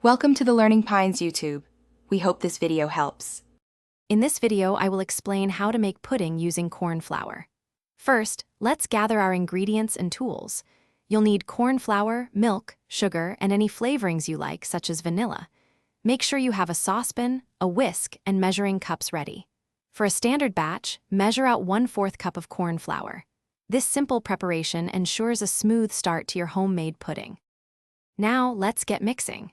Welcome to the Learning Pines YouTube. We hope this video helps. In this video, I will explain how to make pudding using corn flour. First, let's gather our ingredients and tools. You'll need corn flour, milk, sugar, and any flavorings you like, such as vanilla. Make sure you have a saucepan, a whisk, and measuring cups ready. For a standard batch, measure out 1/4 cup of corn flour. This simple preparation ensures a smooth start to your homemade pudding. Now, let's get mixing.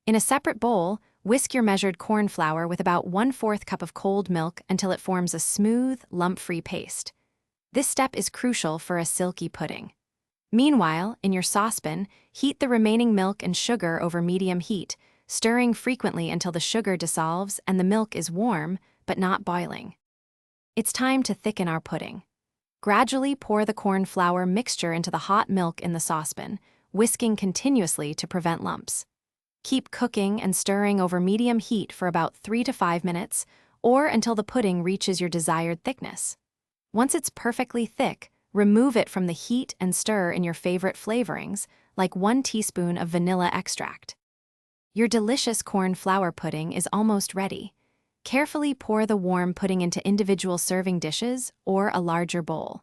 In a separate bowl, whisk your measured corn flour with about 1/4 cup of cold milk until it forms a smooth, lump-free paste. This step is crucial for a silky pudding. Meanwhile, in your saucepan, heat the remaining milk and sugar over medium heat, stirring frequently until the sugar dissolves and the milk is warm, but not boiling. It's time to thicken our pudding. Gradually pour the corn flour mixture into the hot milk in the saucepan, whisking continuously to prevent lumps. Keep cooking and stirring over medium heat for about 3 to 5 minutes, or until the pudding reaches your desired thickness. Once it's perfectly thick, remove it from the heat and stir in your favorite flavorings, like 1 teaspoon of vanilla extract. Your delicious corn flour pudding is almost ready. Carefully pour the warm pudding into individual serving dishes or a larger bowl.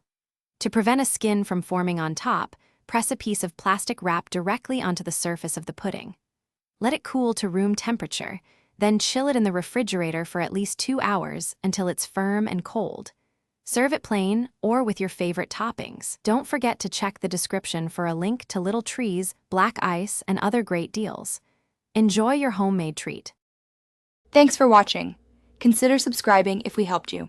To prevent a skin from forming on top, press a piece of plastic wrap directly onto the surface of the pudding. Let it cool to room temperature, then chill it in the refrigerator for at least 2 hours until it's firm and cold. Serve it plain or with your favorite toppings. Don't forget to check the description for a link to little trees, black ice, and other great deals. Enjoy your homemade treat. Thanks for watching. Consider subscribing if we helped you.